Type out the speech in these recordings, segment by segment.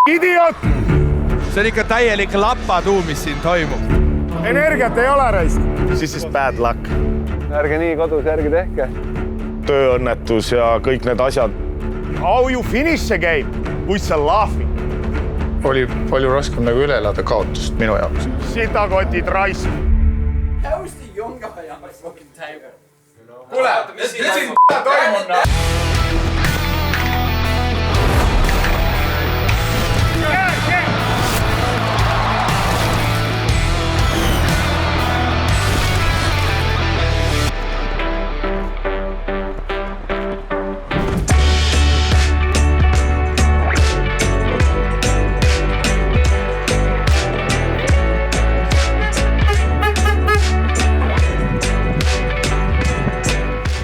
Idiot! See on ikka täielik lappatuu, mis siin toimub. Energiat ei ole reist. This is bad luck. Ärge nii kodus, ärge tehke. Tööõnnetus ja kõik need asjad. How you finish the game? With the laughing. Oli palju raskem nagu üle elada kaotust minu jaoks. Sitakotid raisk. How's the young guy on my fucking table? Kuule, mis siin toimub?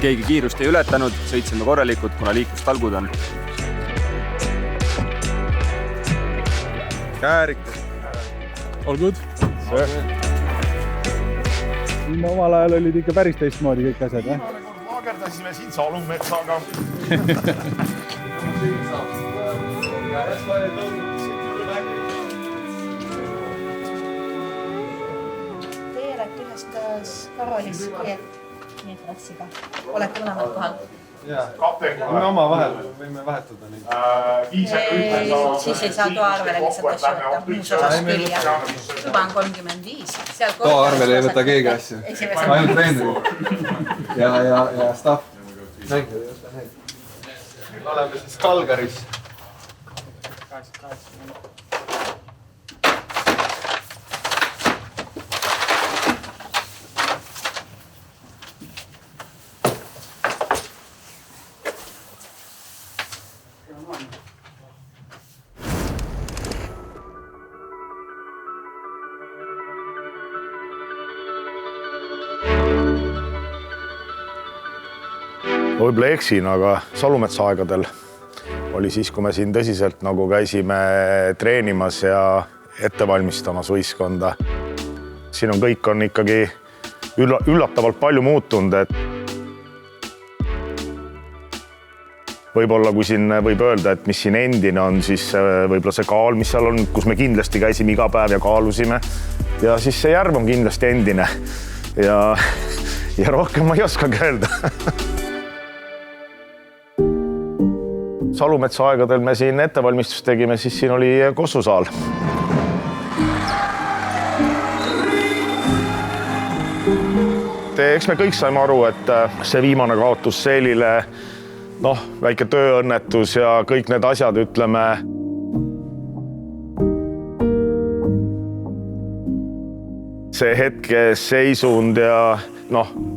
Keegi kiirust ei ületanud, sõitsime korralikult, kuna liiklustalgud on. Käärik. All good? Omal ajal olid ikka päris teistmoodi kõik asjad, jah? Maagerdasime siin Salumetsaga. Teie olete ühes Karolis nii klassiga. Olete mõlemad kohal? Me oma vahel võime vahetada neid. Siis ei saa toa arvele lihtsalt asju võtta. Muus osas küll, jah. Tuba on 35. Toa arvele ei võta keegi asju. Ainult treenerid. Ja staff. Mängida ei võta neid. Oleme siis Kalgaris. Võib-olla eksin, aga Salumetsa aegadel oli siis, kui me siin tõsiselt nagu käisime treenimas ja ettevalmistamas võistkonda. Siin on kõik on ikkagi üllatavalt palju muutunud, et võib-olla kui siin võib öelda, et mis siin endine on, siis võib-olla see kaal, mis seal on, kus me kindlasti käisime iga päev ja kaalusime. Ja siis see järv on kindlasti endine ja rohkem ma ei oskagi öelda. Salumetsa aegadel me siin ettevalmistust tegime, siis siin oli kossusaal. Eks me kõik saime aru, et see viimane kaotus Seelile, väike tööõnnetus ja kõik need asjad, ütleme, see hetke seisund ja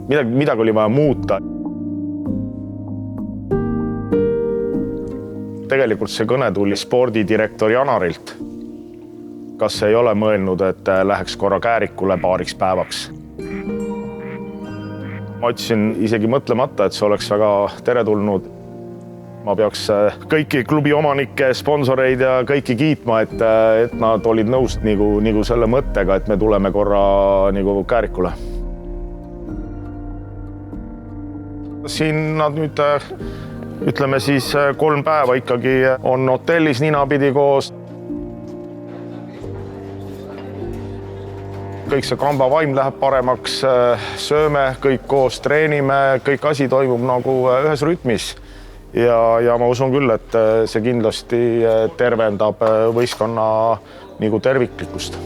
midagi oli vaja muuta. Tegelikult see kõne tuli spordidirektor Janarilt. Kas ei ole mõelnud, et läheks korra Käärikule paariks päevaks? Ma ütlesin isegi mõtlemata, et see oleks väga teretulnud. Ma peaks kõiki klubi omanikke, sponsoreid ja kõiki kiitma, et nad olid nõust nagu selle mõttega, et me tuleme korra nagu Käärikule. Siin nad nüüd ütleme siis 3 päeva ikkagi on hotellis ninapidi koos. Kõik see kamba vaim läheb paremaks, sööme, kõik koos treenime, kõik asi toimub nagu ühes rütmis. Ja ma usun küll, et see kindlasti tervendab võistkonna nagu terviklikkust.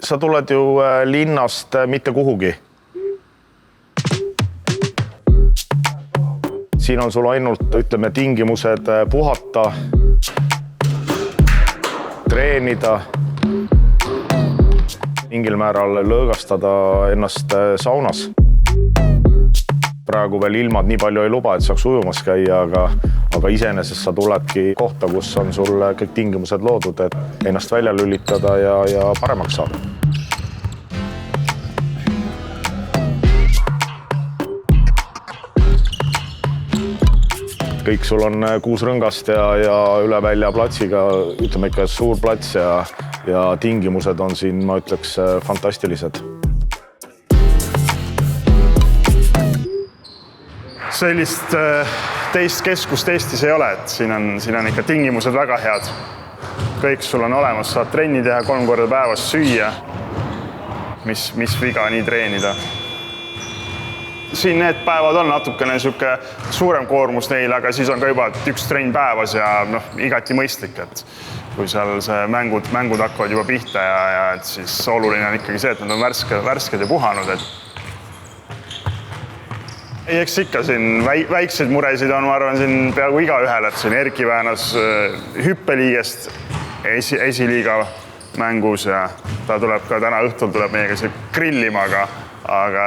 Sa tuled ju linnast mitte kuhugi. Siin on sul ainult, ütleme, tingimused puhata, treenida, mingil määral lõõgastada ennast saunas. Praegu veel ilmad nii palju ei luba, et saaks ujumas käia, aga iseenesest sa tuledki kohta, kus on sul kõik tingimused loodud, et ennast välja lülitada ja paremaks saada. Kõik sul on 6 rõngast ja üle välja platsiga, ütleme ikka suur plats ja tingimused on siin, ma ütleks, fantastilised. sellist teist keskust Eestis ei ole, et siin on ikka tingimused väga head. Kõik sul on olemas, saad trenni teha 3 korda päevas, süüa. Mis viga nii treenida. Siin need päevad on natukene suurem koormus neil, aga siis on ka juba 1 trenn päevas ja igati mõistlik, et kui seal see mängud hakkavad juba pihta ja et siis oluline on ikkagi see, et nad on värsked ja puhanud. Eks ikka siin väikseid muresid on, ma arvan, siin peaaegu igaühel, et siin Erki väänas hüppeliigest esiliiga mängus ja ta tuleb ka täna õhtul meiega grillima, aga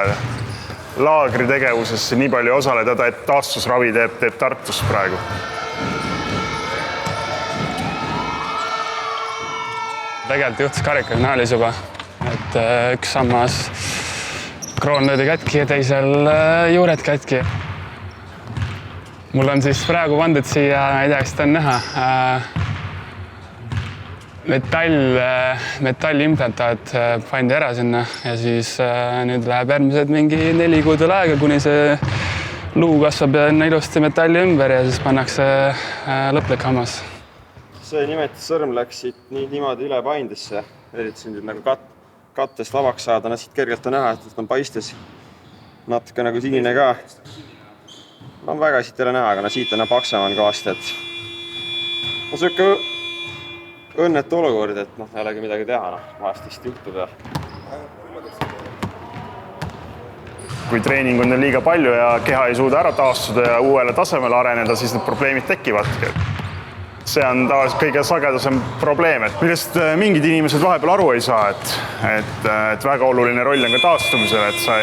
laagri tegevusesse nii palju osaleda, et taastusravi teeb Tartus praegu. Tegelikult juhtus karikafinaalis juba, et üks sammas kroon löödi kätki ja teisel juured kätki. Mul on siis praegu pandud siia, ma ei tea, kas seda on näha, metallimplantaat pandi ära sinna ja siis nüüd läheb järgmised mingi 4 kuud aega, kuni see luu kasvab ja ilusti metalli ümber ja siis pannakse lõplik hammas. See nimetussõrm läks siit niimoodi üle paindesse. Üritasin nüüd nagu kattest vabaks saada, siit kergelt on näha, et on paistes. Natuke nagu sinine ka. Väga siit ei ole näha, aga siit on paksam on kõvasti, et sööke õnnetu olukord, et ei olegi midagi teha, vahest vist juhtub ja. Kui treening on liiga palju ja keha ei suuda ära taastuda ja uuele tasemele areneda, siis need probleemid tekivadki. See on tavaliselt kõige sagedasem probleem, et millest mingid inimesed vahepeal aru ei saa, et väga oluline roll on ka taastumisel, et sa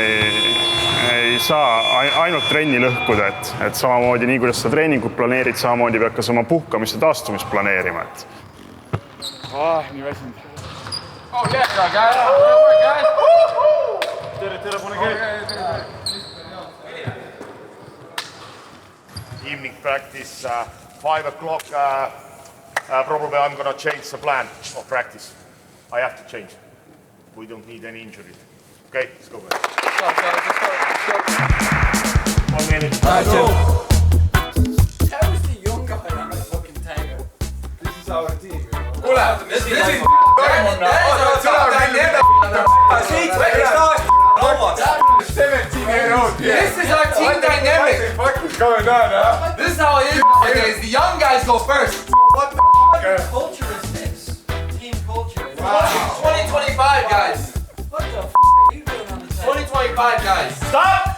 ei saa ainult trenni lõhkuda, et samamoodi nii, kuidas sa treeningut planeerid, samamoodi pead ka oma puhkamist ja taastumist planeerima. Nii väsinud. Oh, yeah, guys. Tere, pone käib. Evening practice, 5 o'clock. Probably I'm going to change the plan of practice. I have to change. We don't need any injuries. Okay, let's go. Let's go. 1 minute. How is the young guy on the fucking tiger? This is our team. Kuule, this is toimub This is our team dynamic. This is how it is nowadays. The young guys go first. What the fuck culture is this? Team culture. 2025 guys. What the fuck are you doing on the team? 2025 guys. Stop!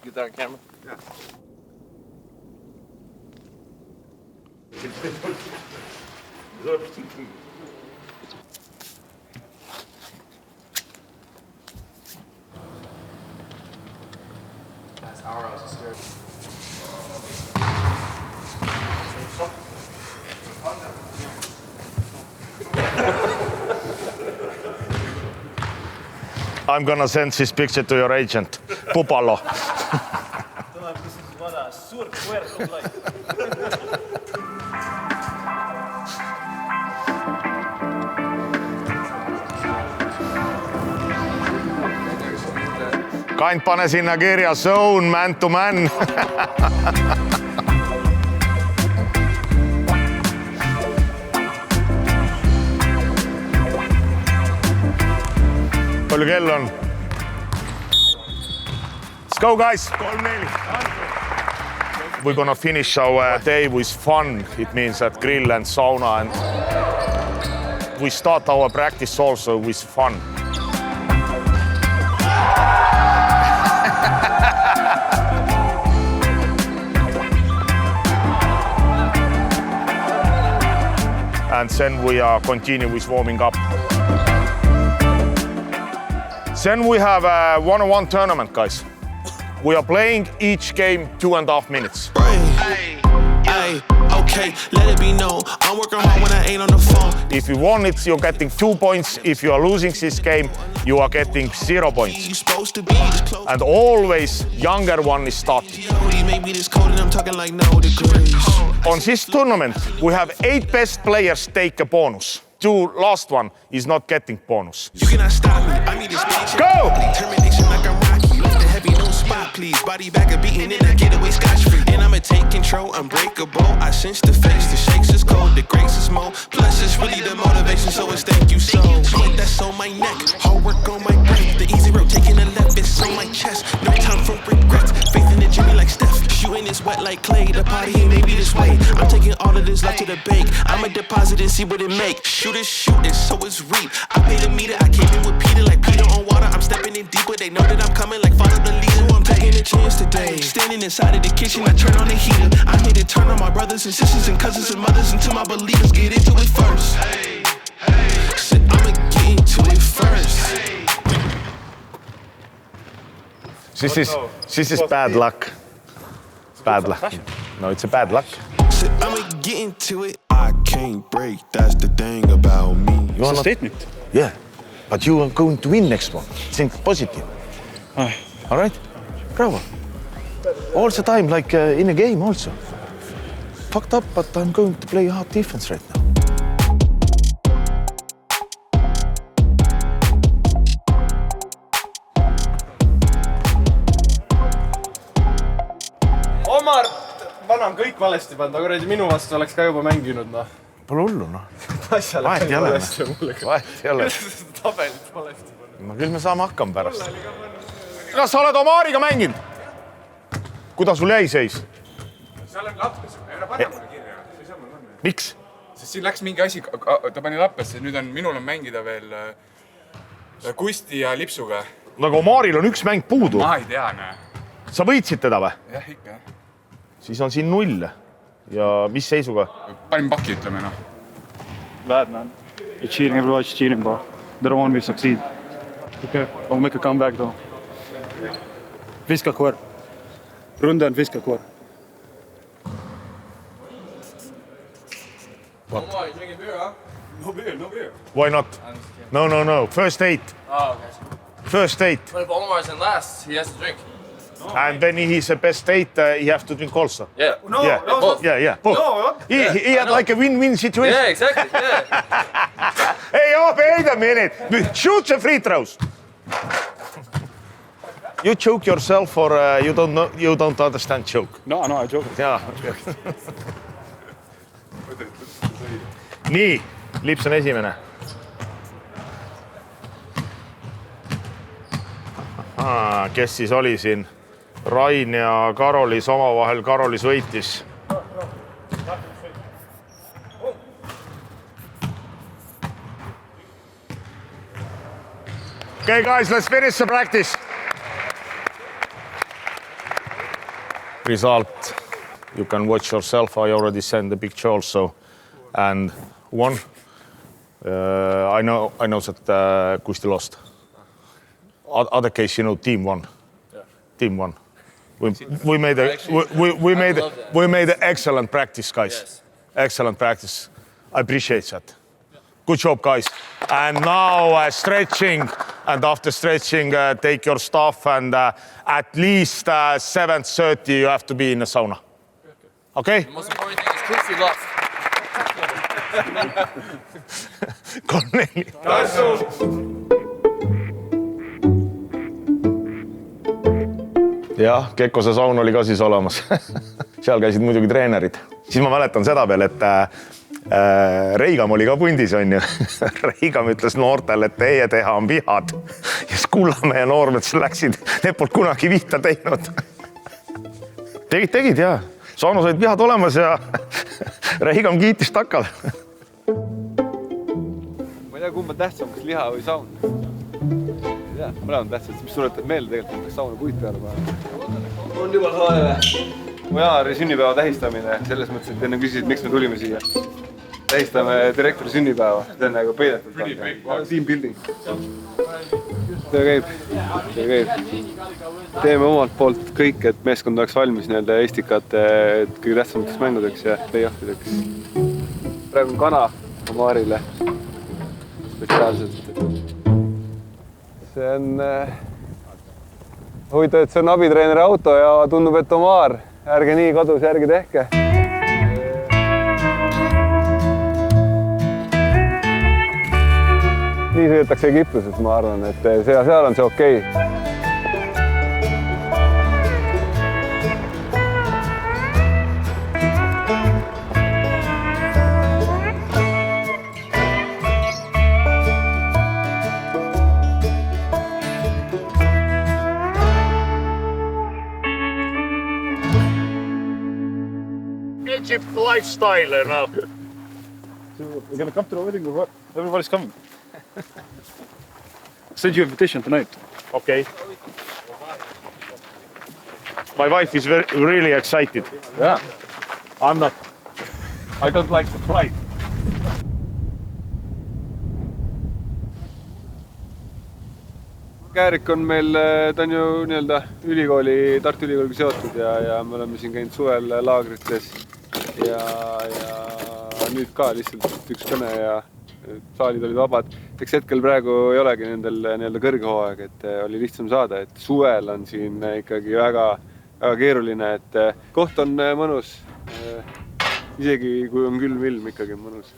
Get that on camera? Yeah. That's ours. I'm gonna send this picture to your agent, Pupalo. Kant pane sinna kirja zone man to man. Palju kell on? Let's go, guys. 3-4. We're gonna finish our day with fun. It means that grill and sauna, and we start our practice also with fun. And then we are continue with warming up. Then we have a one-on-one tournament, guys. We are playing each game 2.5 minutes. Okay, let it be known. I'm working hard when I ain't on the phone. If you won it, you're getting 2 points. If you are losing this game, you are getting 0 points. You supposed to be this close. And always younger one is starting. Maybe this cold and I'm talking like no degrees. On this tournament, we have 8 best players take a bonus. 2 last one is not getting bonus. You cannot stop me. I need this bitch. Go! Termination like I'm Rocky. Lift the heavy, no spot, please. Body back a beating and I get away scotch-free. And I'ma take control, unbreakable. I sense the face, the shakes is cold, the grace is more. Plus it's really the motivation, so it's thank you so. Like that's on my neck, hard work on my brain. The easy road taking the left, it's on my chest. No time for regrets, faith in the Jimmy like Steph. Shooting is wet like clay, the party ain't maybe this way. I'm taking all of this left to the bank. I'ma deposit and see what it make. Shoot it, so it's reap. I paid a meter, I came in with Peter like Peter on water. I'm stepping in deeper, they know that I'm coming like follow the leader. I'm taking a chance today. Standing inside of the kitchen, I turn on the heater. I made it turn on my brothers and sisters and cousins and mothers until my believers get into it first. Shit, I'ma get into it first. This is bad luck. Bad luck. No, it's a bad luck. Shit, I'ma get into it. I can't break, that's the thing about me. You are not... statement. Yeah, but you are going to win next one. Think positive. All right? Bravo. All the time, like in a game also. Fucked up, but I'm going to play hard defense right now. Omar, vana on kõik valesti pannud, aga kuradi minu vastu oleks ka juba mänginud, noh. Pole hullu, noh. Vahet ei ole. Vahet ei ole. Tabelit valesti pannud. No küll me saame hakkama pärast. Kas sa oled Omariga mänginud? Kuidas sul jäi seis? Seal on lappes, ei ole pane mulle kirja. Miks? Sest siin läks mingi asi, ta pani lappesse, nüüd on minul on mängida veel Kusti ja Lipsuga. Aga Omaril on üks mäng puudu. Ma ei tea, näe. Sa võitsid teda või? Jah, ikka. Siis on siin 0. Ja mis seisuga? Panin paki, ütleme, noh. Bad, man. You're cheating, everyone's cheating, bro. They don't want me to succeed. Okay, I'll make a comeback, though. Viska kvar. Runda on viska kvar. What? Omar, you drinking beer, huh? No beer. Why not? No. First 8. Oh, okay. First 8. But if Omar's in last, he has to drink. And then he's a best 8, he have to drink also. Yeah. No. Both. Yeah. Both. No. He had like a win-win situation. Yeah, exactly. Yeah. Hey, wait a minute. Shoot the free throws. You choke yourself or you don't understand joke? No, I joke. Yeah. Nii, Lips on esimene. Kes siis oli siin? Rain ja Karolis omavahel. Karolis võitis. Okay, guys, let's finish the practice. Result, you can watch yourself. I already sent the picture also. And one, I know that Kusti lost. Other case, you know, team won. Yeah. Team won. We made an excellent practice, guys. Yes. Excellent practice. I appreciate that. Good job, guys. And now stretching. And after stretching, take your stuff. And at least 7:30, you have to be in the sauna. Okay? The most important thing is Kusti lost. Corneli. Jah, Kekkose saun oli ka siis olemas. Seal käisid muidugi treenerid. Siis ma mäletan seda veel, et Reigam oli ka pundis, on ju. Reigam ütles noortele, et teie teha on vihad. Ja Kullamäe noormed läksid, need polnud kunagi vihta teinud. Tegid, jah. Saunus olid vihad olemas ja Reigam kiitis takal. Ma ei tea, kumb on tähtsam, kas liha või saun. Ja, mõlemad tähtsad, mis tuletab meelde tegelikult, kas sauna puid peale päeva. On juba saade või? Mu jaanuari sünnipäeva tähistamine, selles mõttes, et enne küsisid, miks me tulime siia. tähistame direktori sünnipäeva, see on nagu peidetud. Team building. Töö käib. Teeme omalt poolt kõik, et meeskond oleks valmis nii-öelda Estikate kõige tähtsamateks mängudeks ja play-offideks. Praegu on kana Omarile spetsiaalselt. See on huvitav, et see on abitreeneri auto ja tundub, et Omar, ärge nii kodus järgi tehke. Nii sõidetakse Egiptuses, ma arvan, et seal on see okei. Egypt lifestyle now. So we're gonna come to the wedding or what? Everybody's coming. Send you an invitation tonight. Okay. My wife is really excited. Yeah. I'm not. I don't like to fly. Käärik on meil, ta on ju nii-öelda Tartu Ülikooliga seotud ja me oleme siin käinud suvel laagrites ja nüüd ka lihtsalt üks kõne ja saalid olid vabad. Eks hetkel praegu ei olegi nendel nii-öelda kõrghooaeg, et oli lihtsam saada, et suvel on siin ikkagi väga keeruline, et koht on mõnus, isegi kui on külm ilm, ikkagi on mõnus.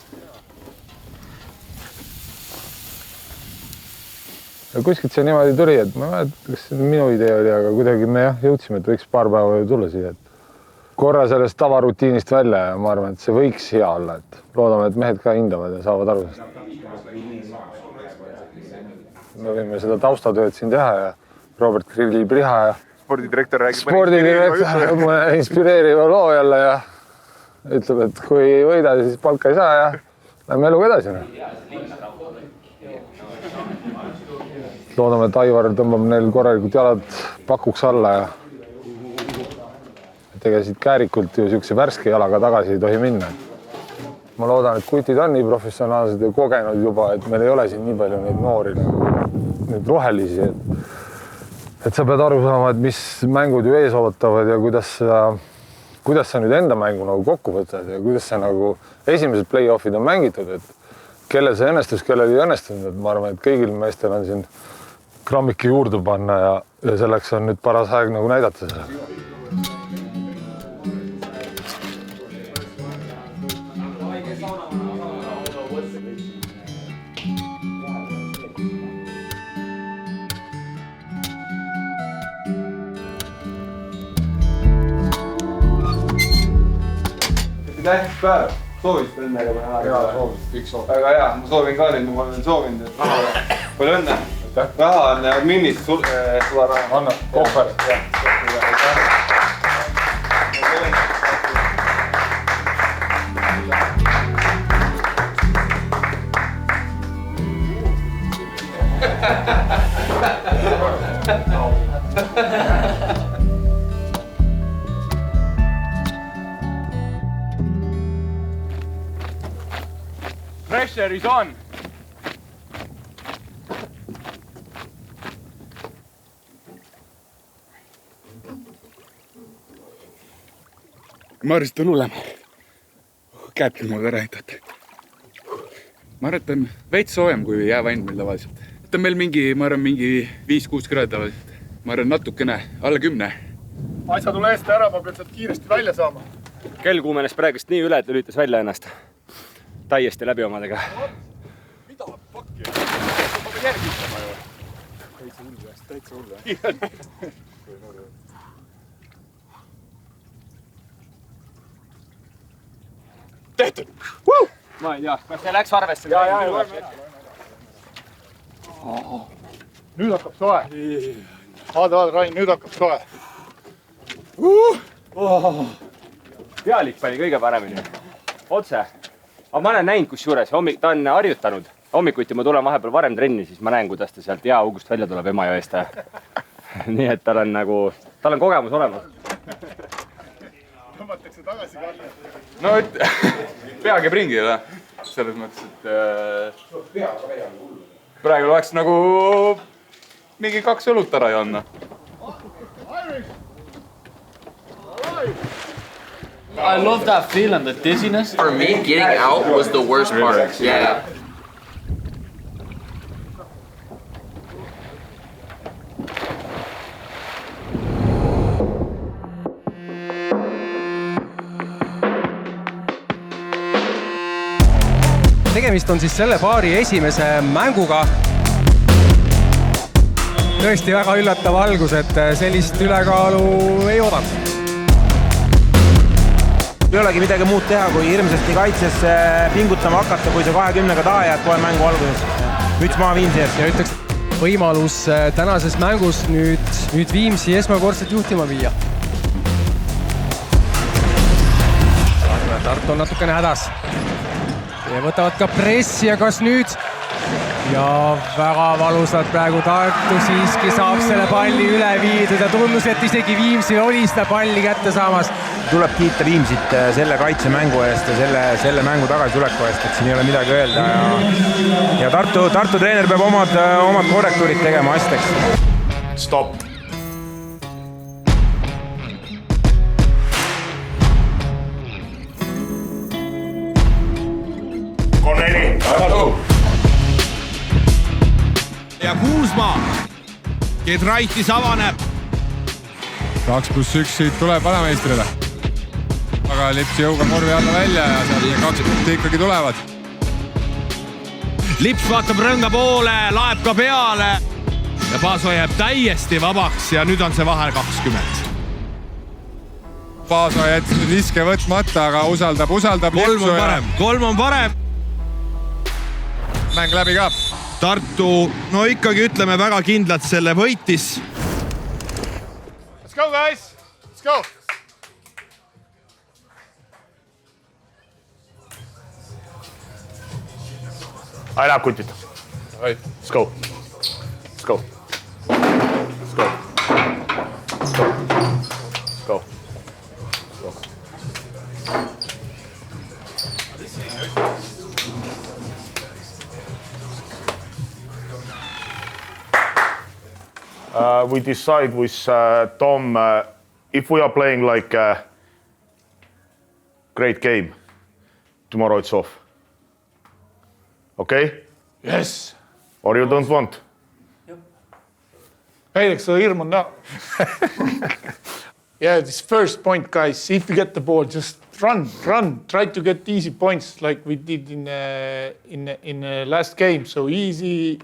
Kuskilt see niimoodi tuli, et ma mäletan, kas see minu idee oli, aga kuidagi me jõudsime, et võiks paar päeva tulla siia. Korra sellest tavarutiinist välja ja ma arvan, et see võiks hea olla, et loodame, et mehed ka hindavad ja saavad aru. Me võime seda taustatööd siin teha ja Robert grillib liha ja spordidirektor räägib mõne inspireeriva loo jälle ja ütleb, et kui ei võida, siis palka ei saa ja lähme eluga edasi. Loodame, et Aivar tõmbab neil korralikult jalad pakuks alla ja ega siit Käärikult ju niisuguse värske jalaga tagasi ei tohi minna. Ma loodan, et kutid on nii professionaalsed ja kogenud juba, et meil ei ole siin nii palju neid noori, neid rohelisi. Et sa pead aru saama, et mis mängud ju ees ootavad ja kuidas sa nüüd enda mängu nagu kokku võtad ja kuidas sa nagu esimesed play-offid on mängitud, et kellel see õnnestus, kellel ei õnnestunud. Et ma arvan, et kõigil meestel on siin grammiki juurde panna ja selleks on nüüd paras aeg nagu näidata seda. Tähtis päev, soovisid ennega või aega? Jaa, soovisid, kõik soovisid. Väga hea, ma soovin ka nüüd, ma olen soovinud, et palju õnne. Raha on minnis, sularaha. Anna, kohver. Pressure is on. Ma arvan, et on hullem. Käed küll mul ära ehitate. Ma arvan, et on veits soojem kui jäävand meil tavaliselt. Et on meil ma arvan, mingi 5-6 kraadi tavaliselt. Ma arvan, natukene, alla 10. Asja tule eest ära, ma pean sealt kiiresti välja saama. Kell kuumenes praegust nii üle, et lülitas välja ennast. Täiesti läbi omadega. Mida pakki? Ma pean järgi ütlema ju. Täitsa hullu. Tehtud! Ma ei tea, kas see läks arvesse? Nüüd hakkab soe. Vaada, Rain, nüüd hakkab soe. Pealik pani kõige paremini. Otse. Aga ma olen näinud kusjuures, ta on harjutanud. Hommikuti ma tulen vahepeal varem trenni, siis ma näen, kuidas ta sealt jääaugust välja tuleb Emajõe eest. Nii et tal on kogemus olemas. Tõmmatakse tagasi Kalle. No, pea käib ringi, või? selles mõttes, et praegu oleks nagu mingi 2 õlut ära janna. I love that feeling, the dizziness. For me, getting out was the worst part. Yeah. Tegemist on siis selle paari esimese mänguga. Tõesti väga üllatav algus, et sellist ülekaalu ei oodanud. Ei olegi midagi muud teha, kui hirmsasti kaitses pingutama hakata, kui see 20-ga taha jääd kohe mängu alguses. Müts maa Viimsi ees. Ja ütleks võimalus tänases mängus nüüd Viimsi esmakordselt juhtima viia. Tartu on natukene hädas. Ja võtavad ka pressi ja kas nüüd? Ja väga valusalt praegu Tartu siiski saab selle palli üle viidud ja tundus, et isegi Viimsi oli seda palli kätte saamas. Tuleb kiita Viimsit selle kaitsemängu eest ja selle mängu tagasituleku eest, et siin ei ole midagi öelda. Ja Tartu treener peab omad korrektuurid tegema asjadeks. Stop. Ja Kuusmaa, Gedraitis avaneb. 2+1 siit tuleb vanameistrile. Aga Lipsi jõuga korvi alla välja ja seal 2 punkti ikkagi tulevad. Lips vaatab rõnga poole, laeb ka peale. Ja Paaso jääb täiesti vabaks ja nüüd on see vahel 20. Paaso jättis nüüd viske võtmata, aga usaldab Lipsu. 3 on parem. Mäng läbi ka. Tartu, no ikkagi ütleme väga kindlalt selle võitis. Let's go, guys! Let's go! Ära kutid. Let's go. Let's go. Let's go. Let's go. Let's go. We decide with Tom if we are playing like a great game, tomorrow it's off. Okay? Yes. Or you don't want? Näiteks seda hirm on näha. Yeah, this first point, guys, if you get the ball, just run. Try to get easy points like we did in last game. So easy.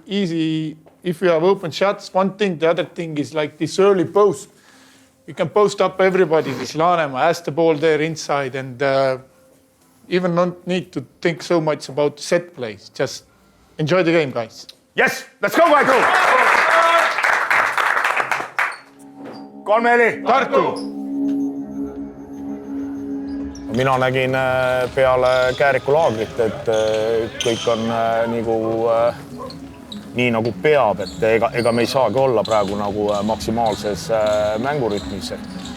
If you have open shots, one thing, the other thing is like this early post. You can post up everybody, this Laanemaa has the ball there inside and even don't need to think so much about set plays. Just enjoy the game, guys. Yes, let's go, Michael! 3-4. Tartu! Mina nägin peale Kääriku laagrit, et kõik on nii nagu peab, et ega me ei saagi olla praegu nagu maksimaalses mängurütmis.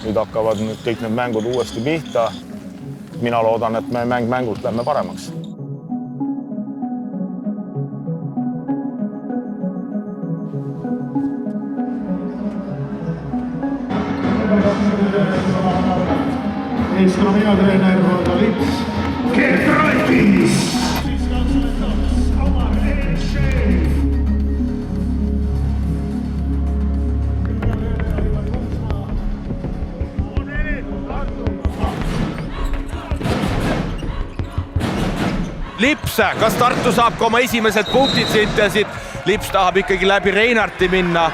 Nüüd hakkavad kõik need mängud uuesti pihta. Mina loodan, et me mängult lähme paremaks. Eeskonna minu treener on Lips. Gedraitis! Lips, kas Tartu saab ka oma esimesed punktid siit ja siit Lips tahab ikkagi läbi Reinarti minna.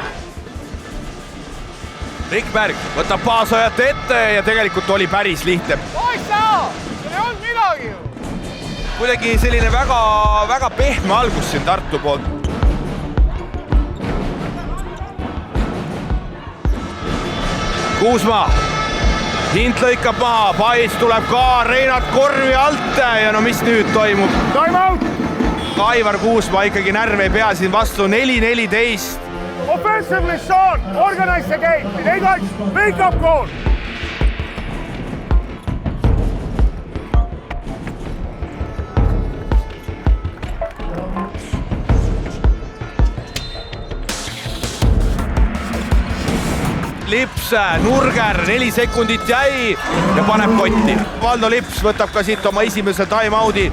Rikberg võtab Paasojat ette ja tegelikult oli päris lihtne. Poissa! See ei olnud midagi ju! Kuidagi selline väga pehme algus siin Tartu poolt. Kuusmaa. Hint lõikab maha, Pais tuleb ka, Reinart korvi alt ja no mis nüüd toimub? Time out! Aivar Kuusmaa ikkagi närv ei pea siin vastu 4-14. Offensively, Sean, organize the game. They got make up goal. Lips, Nurger, 4 sekundit jäi ja paneb kotti. Valdo Lips võtab ka siit oma esimese time-out'i.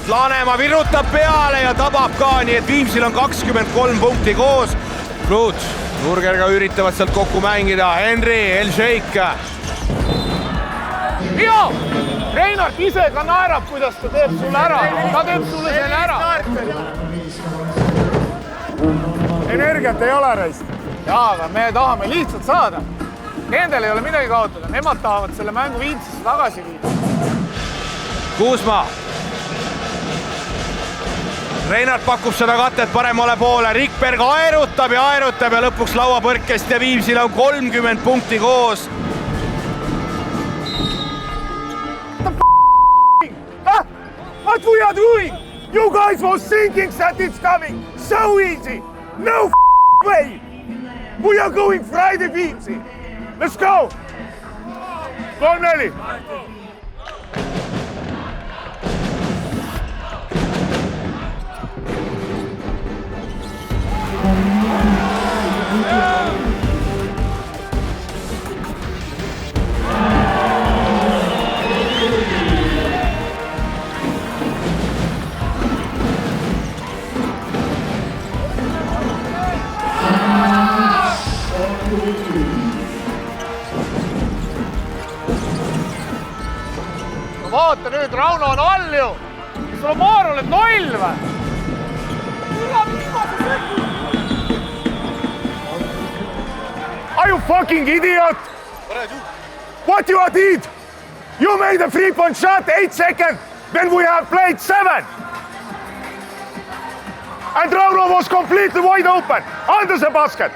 Lanemaa virutab peale ja tabab ka, nii et Viimsil on 23 punkti koos. Bluut, Nurgerga üritavad sealt kokku mängida. Henry, El-Sheik. Mio! Reinart ise ka naerab, kuidas ta teeb sulle ära. Ta teeb sulle selle ära. Energiat ei ole reist. Jaa, aga me tahame lihtsalt saada. Nendel ei ole midagi kaotada. Nemad tahavad selle mängu Viimsisse tagasi viida. Kuusma. Reinart pakub seda katet paremale poole. Rikberg aerutab ja lõpuks lauapõrkest ja Viimsil on 30 punkti koos. What we are doing? You guys were thinking that it's coming so easy. No way. We are going Friday Viimsi. Let's go. 3-4. Vaata nüüd, Rauno on all ju. Sul on maar oled 0 või? Are you fucking idiot? What you did? You made a 3-point shot 8 seconds when we have played 7. And Rauno was completely wide open under the basket.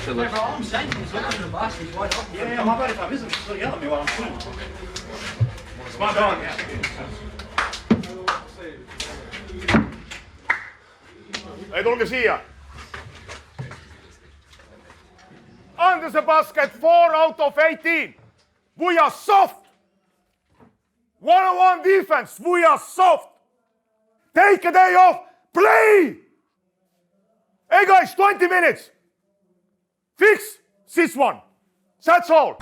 I'm saying he's looking at the basket, he's wide open. Yeah, my bad if I miss him, he's yelling at me while I'm shooting. Smart on. Ei, tulge siia. Under the basket, 4 out of 18. We are soft. 1-on-1 defense, we are soft. Take a day off, play. Hey guys, 20 minutes. Fix this one. That's all.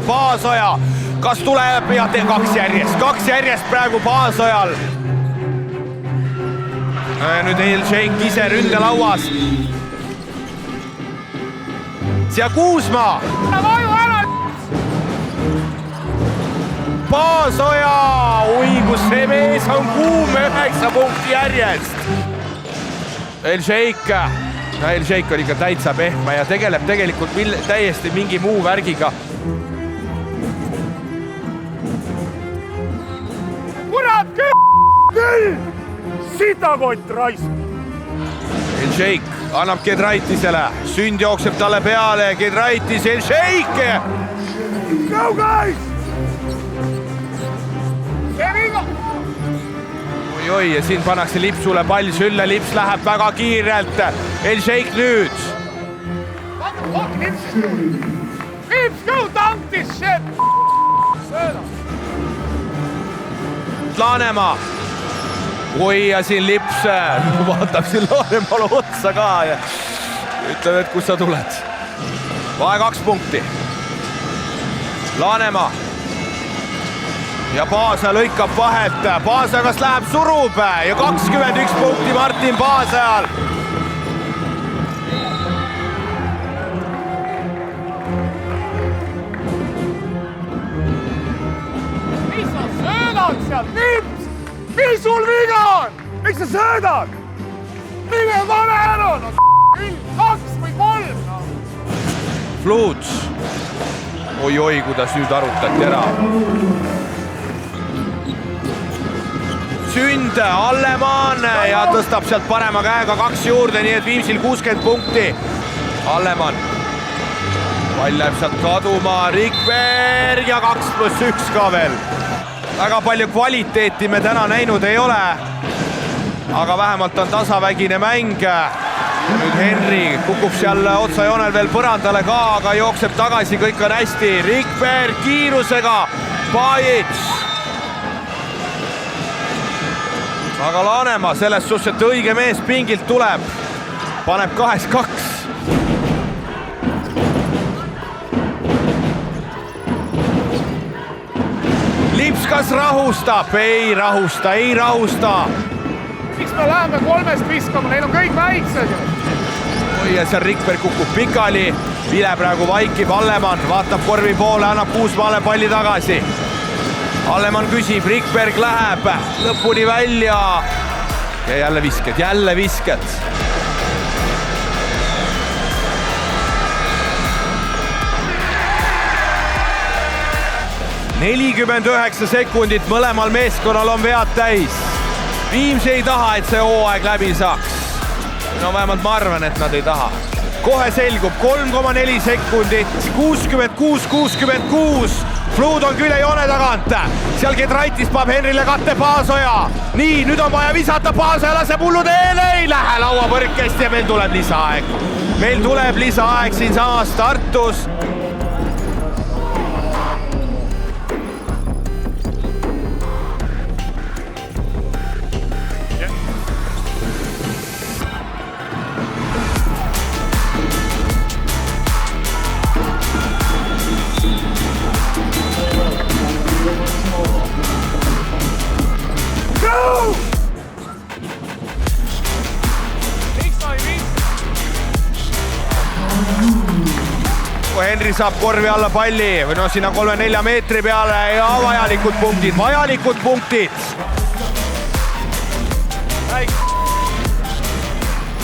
Paasoja, kas tuleb ja teeb 2 järjest? 2 järjest praegu Paasojal. Nüüd El-Sheik ise ründelauas. Ja Kuusma. Paasoja, oi kus see mees on kuum, 9 punkti järjest. El-Sheik, El-Sheik on ikka täitsa pehme ja tegeleb tegelikult täiesti mingi muu värgiga. Kurat küll! Sitakott raisk! El-Sheik annab Kedraitisele, Sünd jookseb talle peale, Kedraitis, El-Sheik! Go guys! Oi, ja siin pannakse Lipsule pall sülle, Lips läheb väga kiirelt. El-Sheik nüüd. Lips, go dunk this shit! Lanemaa. Oi, ja siin Lips vaatab siin Laanemaale otsa ka ja ütleb, et kus sa tuled. Vahe 2 punkti. Lanemaa. Ja Paasa lõikab vahet. Paasa kas läheb surub ja 21 punkti Martin Paasajal. Mis sa söödad sealt, Lips? Mis sul viga on? Miks sa söödad? Mine pane ära, no 2 või 3. Fluuts. Oi, kuidas nüüd arutati ära. Sünd, Allemann ja tõstab sealt parema käega 2 juurde, nii et Viimsil 60 punkti. Allemann. Pall läheb sealt kaduma, Rikberg ja 2+1 ka veel. väga palju kvaliteeti me täna näinud ei ole. Aga vähemalt on tasavägine mäng. Nüüd Henri kukub seal otsajoonel veel põrandale ka, aga jookseb tagasi, kõik on hästi. Rikberg kiirusega, Pajic. Aga Laanemaa selles suhtes, et õige mees pingilt tuleb, paneb 2-2. Lips kas rahustab? Ei rahusta. Miks me läheme 3 viskama, neil on kõik väiksed. Ja seal Rikberg kukub pikali, Vile praegu vaikib, Allemann vaatab korvi poole, annab Kuusmaale palli tagasi. Allemann küsib, Rikberg läheb lõpuni välja ja jälle visked. ...49 sekundit, mõlemal meeskonnal on vead täis. Viimsi ei taha, et see hooaeg läbi saaks. No vähemalt ma arvan, et nad ei taha. Kohe selgub 3,4 sekundit, 66-66. Fluud on küle joone tagant. Seal Gedraitis paneb Henrile katte Paasoja. Nii, nüüd on vaja visata, Paasoja laseb hullu teele. Ei lähe lauapõrkest ja meil tuleb lisaaeg. Siin samas Tartus. Henri saab korvi alla palli või no sinna 3-4 meetri peale ja vajalikud punktid.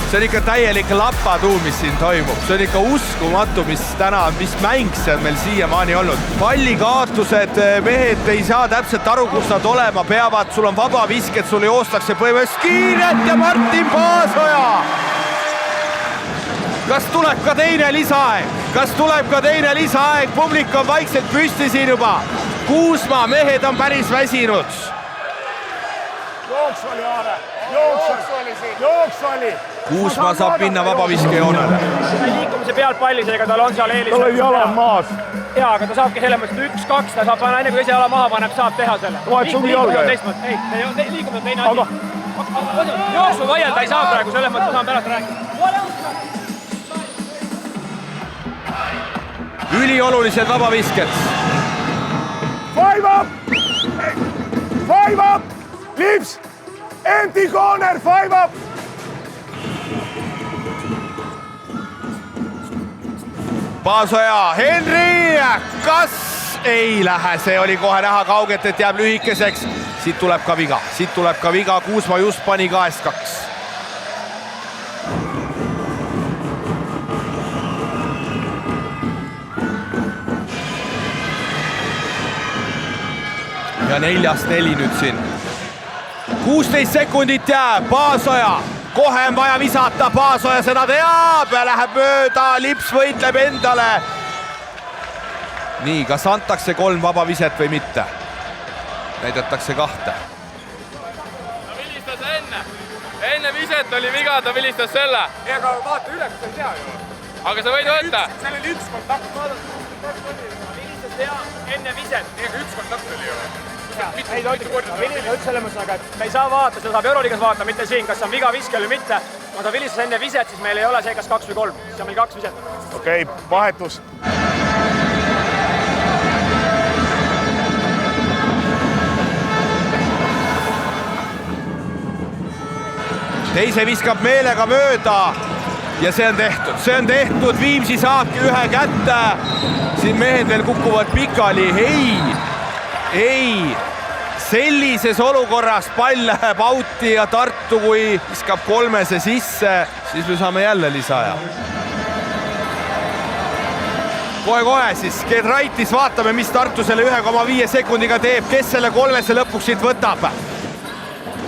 See on ikka täielik lapatuum, mis siin toimub. See on ikka uskumatu, mis mäng see on meil siiamaani olnud. Pallikaotused, mehed ei saa täpselt aru, kus nad olema peavad. Sul on vaba visked, sul joostakse põhimõtteliselt kiiret ja Martin Paasoja. Kas tuleb ka teine lisaaeg? Publik on vaikselt püsti siin juba. Kuusmaa mehed on päris väsinud. Jooks oli. Kuusmaa saab minna vabaviskejoonele. Liikumise pealt palli, seega tal on seal eelis. Tal on jala maas. Jaa, aga ta saabki selles mõttes 1-2, ta saab panna enne, kui ise jala maha paneb, saab teha selle. Liikumine on teine asi. Jooksu vaielda ei saa praegu, selles mõttes saan pärast rääkida. Üliolulised vabavisked. Five up! Lips! Empty corner, 5 up! Paasoja, Henri, kas ei lähe, see oli kohe näha kaugelt, et jääb lühikeseks. Siit tuleb ka viga, Kuusmaa just pani 2-2. Ja 4-4 nüüd siin. 16 sekundit jääb, Paasoja. Kohe on vaja visata, Paasoja seda teab ja läheb mööda, Lips võitleb endale. Nii, kas antakse 3 vaba viset või mitte? Näidatakse 2. Ta vilistas enne viset oli viga, ta vilistas selle. Ei, aga vaata üle, kas sa ei tea ju. Aga sa võid võtta. Seal oli 1 kontakt. Vilistas enne viset. Ei, aga 1 kontakt oli ju. Ei, ta vilistas selles mõttes, aga me ei saa vaata, seda saab Euroliigas vaata, mitte siin, kas on viga viskel või mitte. Kui ta vilistas enne viset, siis meil ei ole see kas 2 või 3. See on meil 2 viset. Okei, vahetus. Teise viskab meelega mööda ja see on tehtud. Viimsi saabki ühe kätte. Siin mehed veel kukuvad pikali. Ei. Sellises olukorras pall läheb auti ja Tartu, kui viskab 3 sisse, siis me saame jälle lisaaja. Kohe siis Gedraitis, vaatame, mis Tartu selle 1,5 sekundiga teeb, kes selle 3 lõpuks siit võtab.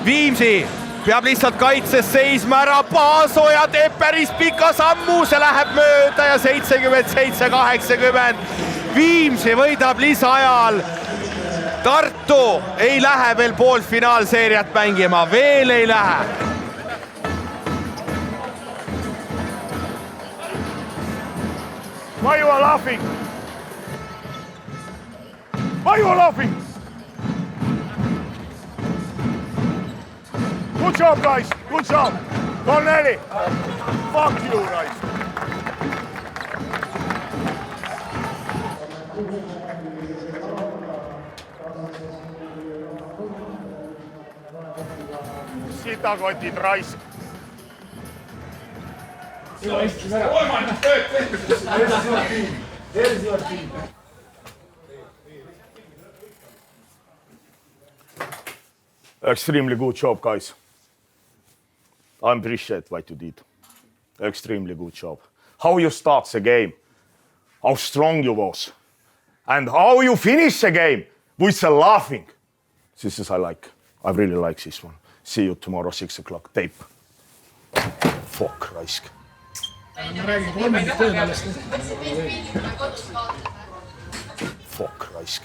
Viimsi peab lihtsalt kaitses seisma ära, Paasoja teeb päris pika sammu, see läheb mööda ja 77-80. Viimsi võidab lisaajal Tartu ei lähe veel poolfinaalseeriat mängima, veel ei lähe. Why you are laughing? Why you are laughing? Good job, guys. Good job. Corneli. Fuck you, guys. Sitakotid raisk. Extremely good job, guys. I appreciate what you did. Extremely good job. How you start the game, how strong you was, and how you finish the game with the laughing. This is I like. I really like this one. See you tomorrow 6 o'clock. Tape. Fuck, raisk. Fuck, raisk.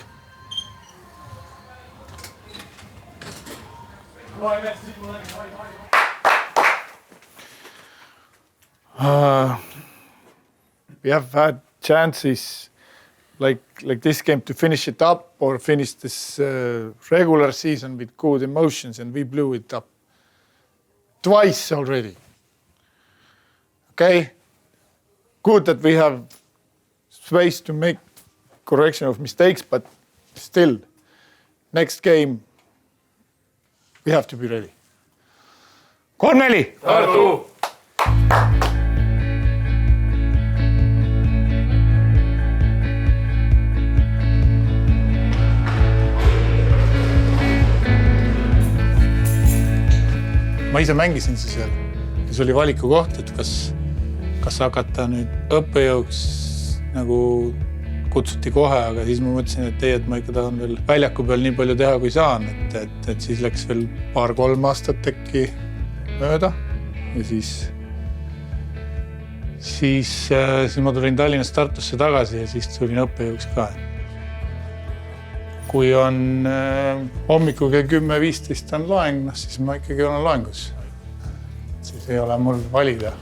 We have had chances like this game to finish it up or finish this regular season with good emotions, and we blew it up twice already. Okay, good that we have space to make correction of mistakes, but still, next game we have to be ready. Corneli! Tartu! Ma ise mängisin siis seal ja see oli valiku koht, et kas hakata nüüd õppejõuks nagu kutsuti kohe, aga siis ma mõtlesin, et ma ikka tahan veel väljaku peal nii palju teha, kui saan, et siis läks veel 2-3 aastat äkki mööda ja siis ma tulin Tallinnast Tartusse tagasi ja siis tulin õppejõuks ka. Kui on hommikul kell 10-15 on loeng, siis ma ikkagi olen loengus. Siis ei ole mul valida.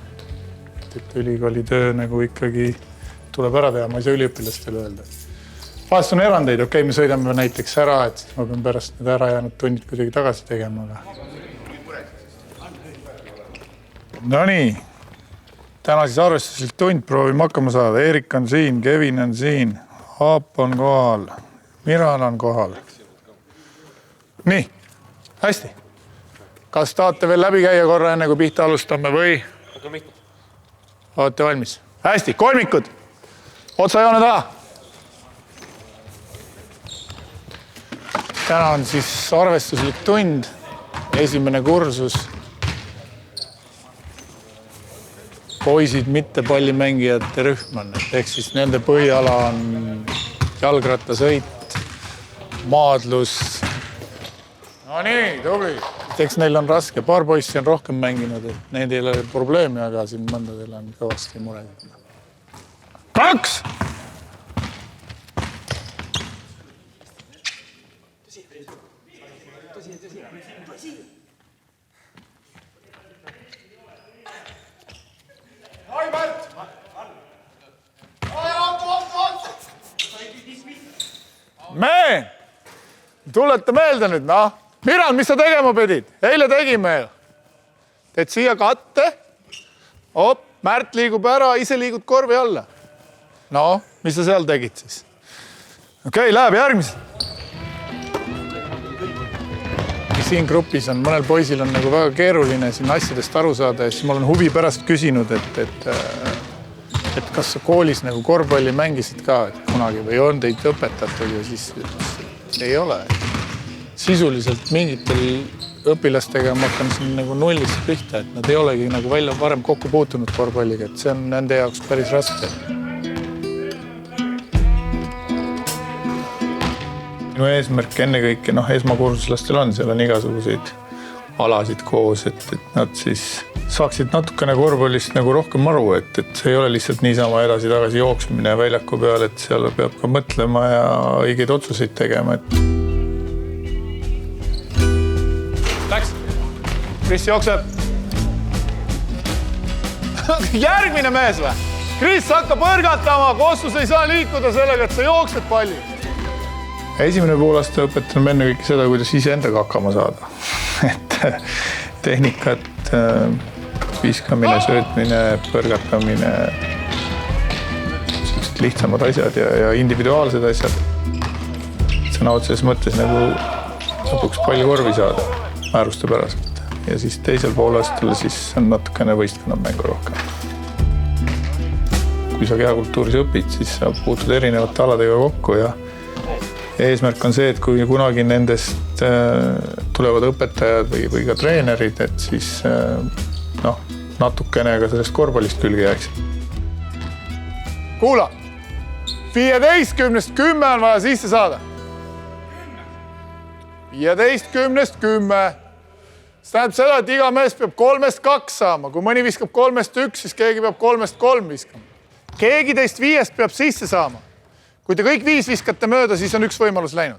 Et ülikooli töö nagu ikkagi tuleb ära teha, ma ei saa üliõpilastele öelda. Vahest on erandeid, okei, me sõidame näiteks ära, et siis ma pean pärast need ära jäänud tunnid kuidagi tagasi tegema. No nii, täna siis arvestuslik tund, proovime hakkama saada. Erik on siin, Kevin on siin, Aap on kohal. Miran on kohal. Nii, hästi. Kas tahate veel läbi käia korra enne, kui pihta alustame või? Olete valmis? Hästi, kolmikud. Otsajoone taha. Täna on siis arvestuslik tund. Esimene kursus. Poisid mitte pallimängijate rühm on. Ehk siis nende põhiala on jalgrattasõit, maadlus. No nii, tubli. Eks neil on raske. Paar poissi on rohkem mänginud, et need ei ole probleemi, aga siin mõndadel on kõvasti mured. 2! Oi, Märt! Me! Tulete meelde nüüd, noh? Miran, mis sa tegema pidid? Eile tegime. Teed siia katte. Op, Märt liigub ära, ise liigud korvi alla. No, mis sa seal tegid siis? Okei, läheb järgmised. Siin grupis on, mõnel poisil on nagu väga keeruline siin asjadest aru saada ja siis ma olen huvi pärast küsinud, et kas sa koolis nagu korvpalli mängisid ka kunagi või on teid õpetatud ja siis ei ole. Sisuliselt mingitel õpilastega ma hakkan siin nagu nullist pihta, et nad ei olegi nagu välja varem kokku puutunud korvpalliga, et see on nende jaoks päris raske. Minu eesmärk ennekõike, esmakursuslastel on, seal on igasuguseid alasid koos, et nad siis saaksid natukene korvpallist nagu rohkem aru, et see ei ole lihtsalt niisama edasi-tagasi jooksmine väljaku peal, et seal peab ka mõtlema ja õigeid otsuseid tegema. Kris jookseb. Järgmine mees või? Kris hakkab põrgatama, Kossus ei saa liikuda sellega, et sa jooksed palli. Esimene poolaasta õpetan enne kõike seda, kuidas iseendaga hakkama saada. Et tehnikat, viskamine, söötmine, põrgatamine, lihtsamad asjad ja individuaalsed asjad. Sõna otseses mõttes nagu lõpuks palju korvi saada määruste pärast. Ja siis teisel poolaastal siis on natukene võistkonna mängu rohkem. Kui sa kehakultuuris õpid, siis sa puutud erinevate aladega kokku ja eesmärk on see, et kui kunagi nendest tulevad õpetajad või ka treenerid, et siis natukene ka sellest korvpallist külge jääks. Kuula! 15-10 on vaja sisse saada. 15-10. See tähendab seda, et iga mees peab 3-2 saama. Kui mõni viskab 3-1, siis keegi peab 3-3 viskama. Keegi teist 5 peab sisse saama. Kui te kõik 5 viskate mööda, siis on üks võimalus läinud.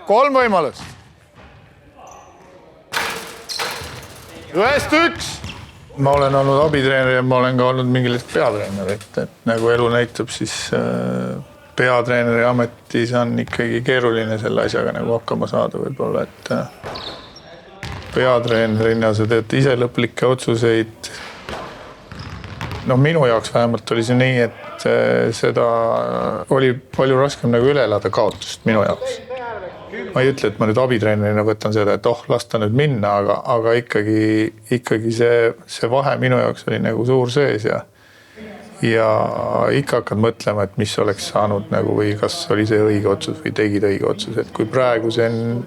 3 võimalust. 1-1. Ma olen olnud abitreener ja ma olen ka olnud mingil peatreener, et nagu elu näitab, siis peatreeneri ametis on ikkagi keeruline selle asjaga nagu hakkama saada võib-olla, et peatreenerina sa teed ise lõplikke otsuseid. Minu jaoks vähemalt oli see nii, et seda oli palju raskem nagu üle elada kaotust minu jaoks. Ma ei ütle, et ma nüüd abitreenerina võtan seda, et lasta nüüd minna, aga ikkagi see vahe minu jaoks oli nagu suur sees ja ikka hakkad mõtlema, et mis oleks saanud nagu või kas oli see õige otsus või tegid õige otsus, et kui praegu see on,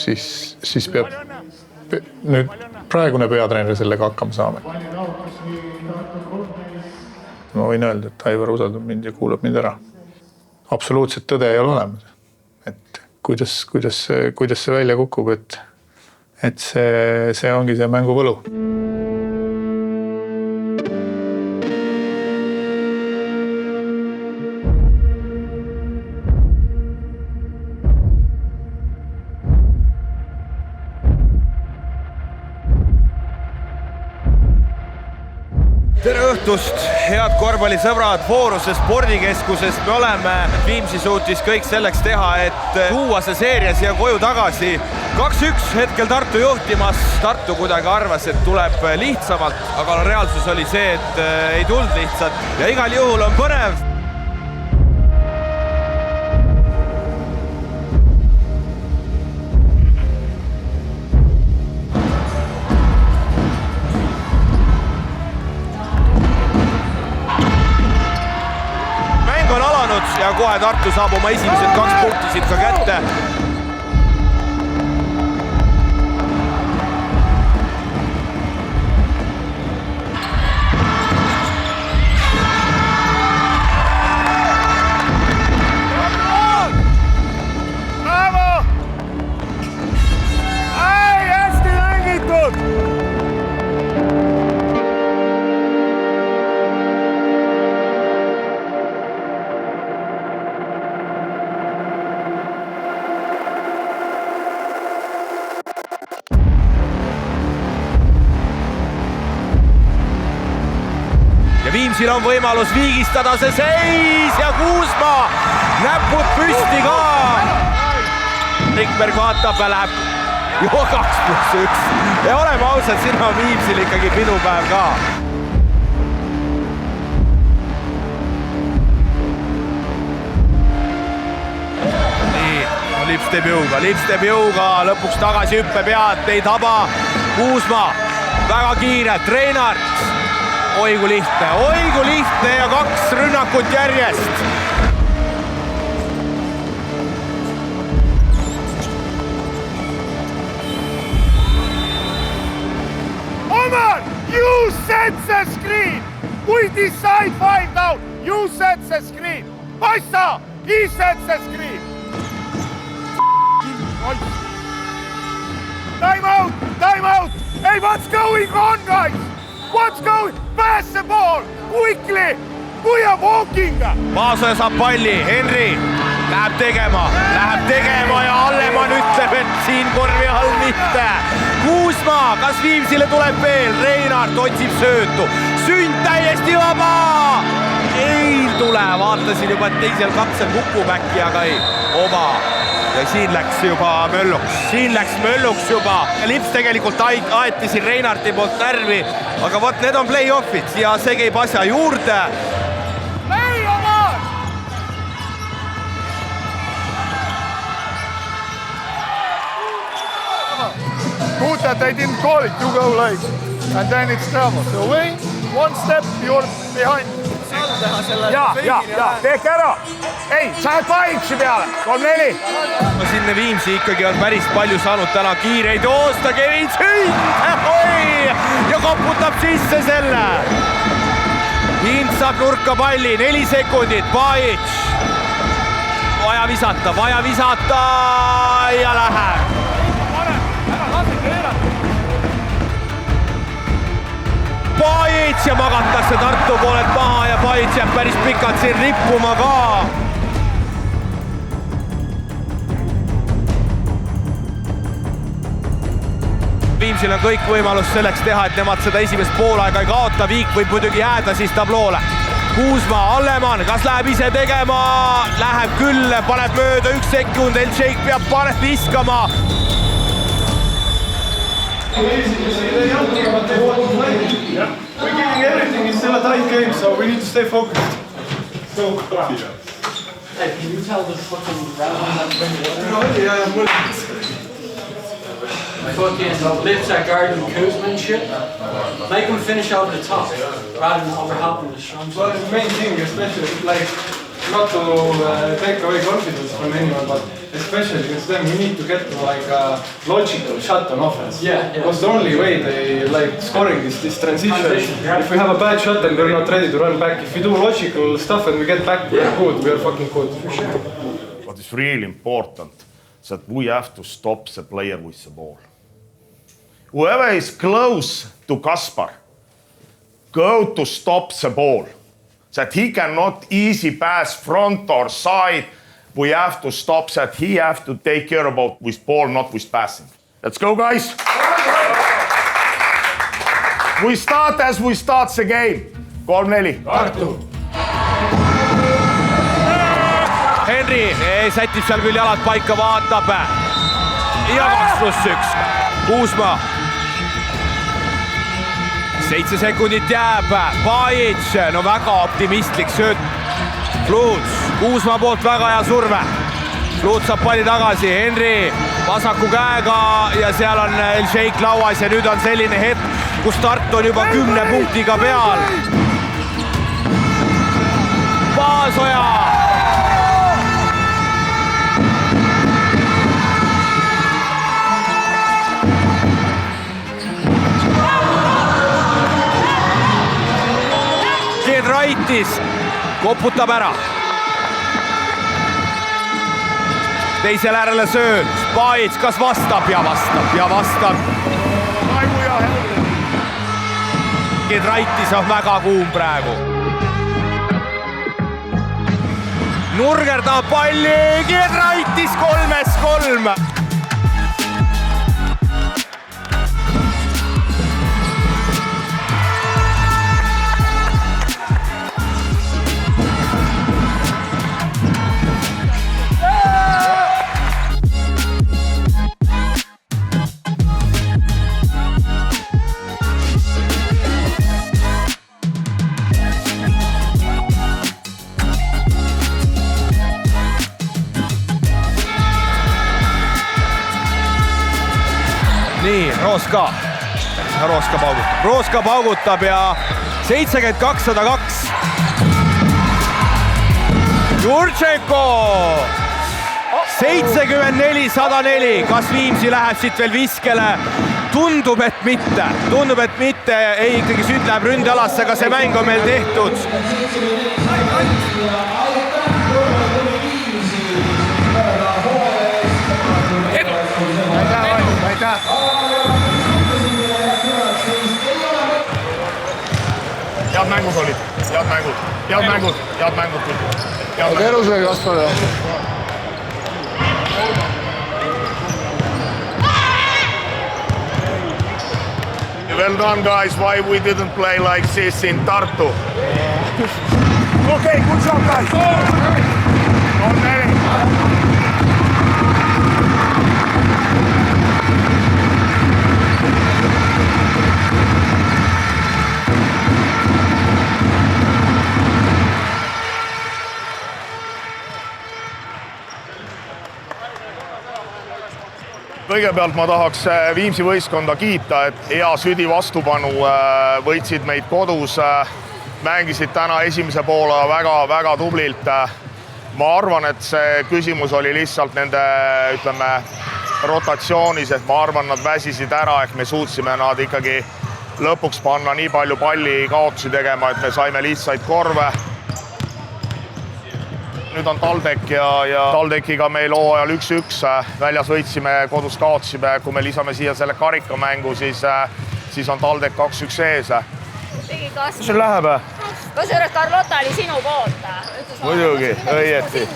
siis peab nüüd praegune peatreener sellega hakkama saama. Ma võin öelda, et Aivar usaldab mind ja kuulab mind ära. Absoluutselt tõde ei ole olemas. Et kuidas see välja kukub, et see ongi see mängu võlu. Tere õhtust, head korvpallisõbrad Fooruse spordikeskusest. Me oleme, Viimsi suutis kõik selleks teha, et tuua see seeria siia koju tagasi. 2-1 hetkel Tartu juhtimas. Tartu kuidagi arvas, et tuleb lihtsamalt, aga reaalsus oli see, et ei tulnud lihtsalt. Ja igal juhul on põnev. Ja kohe Tartu saab oma esimesed 2 punkti siit ka kätte. Bravo! Hästi mängitud! Viimsil on võimalus viigistada see seis ja Kuusmaa näpud püsti ka. Rikberg vaatab ja läheb juba 2+1. Ja oleme ausad, siin on Viimsil ikkagi pidupäev ka. Nii, Lips teeb jõuga, lõpuks tagasi hüppe pead, ei taba Kuusmaa. Väga kiire, Treenart. Oi kui lihtne ja 2 rünnakut järjest. Omar, you set the screen. We decide 5 down. You set the screen. Passa, he set the screen. Time out. Hey, what's going on, guys? What's going? Pass the ball quickly. We are walking. Paasoja saab palli, Henri Läheb tegema ja Allemann ütleb, et siin korvi all mitte. Kuusmaa, kas Viimsile tuleb veel? Reinart otsib söötu. Sünd täiesti vaba! Ei tule, vaatasin juba teisel katsel kukub äkki, aga ei. Oma. Ja siin läks mölluks juba. Lips tegelikult aeti siin Reinarti poolt närvi, aga vot need on play-offid ja see käib asja juurde. Good that they didn't call it, you go like, and then it's travel. So Wayne, one step, you're behind. Ja, tehke ära! Ei, sa oled vaiksi peale! 3-4! No sinne Viimsi ikkagi on päris palju saanud täna kiireid joosta, Kevin Sünd! Ja koputab sisse selle! Hind saab nurka palli, 4 sekundit, Pajic! Vaja visata ja läheb! Pajic ja magatakse Tartu poolelt maha ja Pajic jääb päris pikalt siin rippuma ka. Viimsil on kõik võimalus selleks teha, et nemad seda esimest poolaega ei kaota. Viik võib muidugi jääda siis tabloole. Kuusmaa, Allemann, kas läheb ise tegema? Läheb küll, paneb mööda 1 sekund, El-Sheikh peab viskama. We're giving everything, it's still a tight game, so we need to stay focused. Hey, can you tell the fucking round that's been fucking Lips at Garden Kuzma and shit. Make them finish over the top rather than overhelping the strong. Well, the main thing, especially, like, not to take away confidence from anyone, but especially against them, we need to get to like a logical shot on offense. Yeah. Because the only way they like scoring is this transition. If we have a bad shot, then we're not ready to run back. If we do logical stuff and we get back, we're good. We are fucking good. What is really important is that we have to stop the player with the ball. Whoever is close to Kaspar, go to stop the ball. That he cannot easy pass front or side. We have to stop that. He have to take care about with ball, not with passing. Let's go, guys. We start as we start the game. 3-4. Tartu. Henri sätib seal küll jalad paika, vaatab. Ja 2+1. Kuusmaa. 7 sekundit jääb. Pajic, no väga optimistlik sööt. Fluuts, Kuusmaa poolt väga hea surve. Fluuts saab palli tagasi, Henri vasaku käega ja seal on El-Sheikh lauas ja nüüd on selline hetk, kus Tartu on juba 10 punktiga peal. Paasoja! Raitis koputab ära. Teisel äärele sööt. Pajic kas vastab ja vastab. Raitis on väga kuum praegu. Nurger tahab palli. Raitis 3-3. Nii, Rooska paugutab ja 72-102. Jurtšenko 74-104. Kas Viimsi läheb siit veel viskele? Tundub, et mitte. Ei, ikkagi Sünd läheb ründealasse, aga see mäng on meil tehtud. Head mängud olid, head mängud. Terusega, Kaspar. Well done, guys. Why we didn't play like this in Tartu? Okay, good job, guys. Kõigepealt ma tahaks Viimsi võistkonda kiita, et hea südi vastupanu, võitsid meid kodus, mängisid täna esimese poole väga tublilt. Ma arvan, et see küsimus oli lihtsalt nende, ütleme, rotatsioonis, et ma arvan, nad väsisid ära, ehk me suutsime nad ikkagi lõpuks panna nii palju palli kaotusi tegema, et me saime lihtsaid korve. Nüüd on Taldek ja Taldekiga meil hooajal 1-1, väljas võitsime, kodus kaotasime, kui me lisame siia selle karikamängu, siis on Taldek 2-1 ees. Kus sul läheb? Kusjuures Carlota oli sinu poolt. Muidugi, õieti.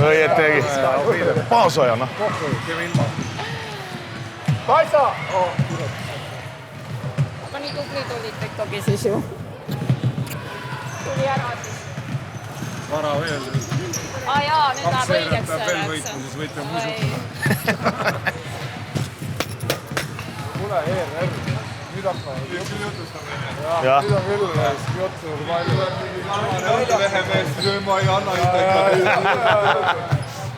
Õieti. Paasoja, noh. Kaisa! Aga nii tubli tulid ikkagi siis ju. Tuli ära siis. Vara veel. Jaa, nüüd läheb õigeks. Peab veel võitma, siis võite muisu. Tule ERR, nüüd hakkavad jutustama. Nüüd on küll juttu palju. Õhtulehemees, ma ei anna juttu.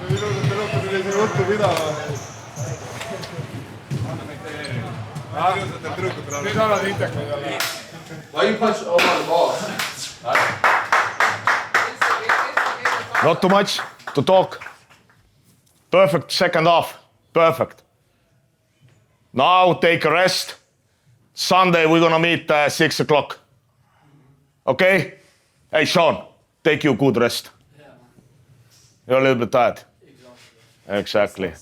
Ilusate lõpuni juttu pidama. Nüüd annad intekaid jälle. Why you punch over the ball? Not too much to talk. Perfect second half. Perfect. Now take a rest. Sunday we're gonna meet 6 o'clock. Okay? Hey, Sean, take you good rest. You're a little bit tired. Exactly.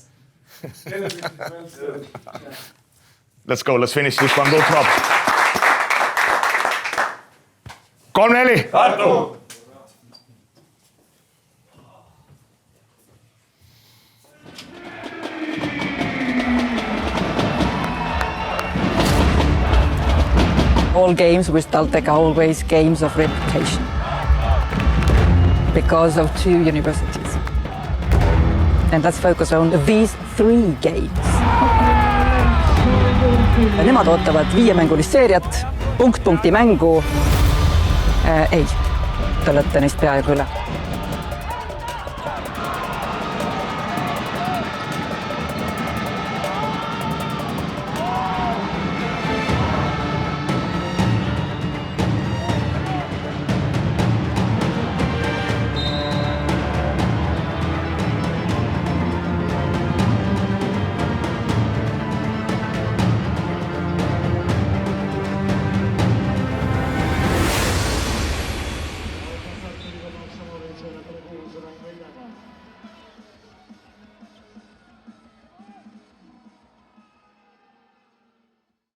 Let's go, let's finish this one. Good job. 3-4. Tartu! All games with Taltech are always games of reputation because of 2 universities. And let's focus on these 3 games. Nemad ootavad 5-mängulist seeriat, punkt-punkti mängu. Ei, te olete neist peaaegu üle.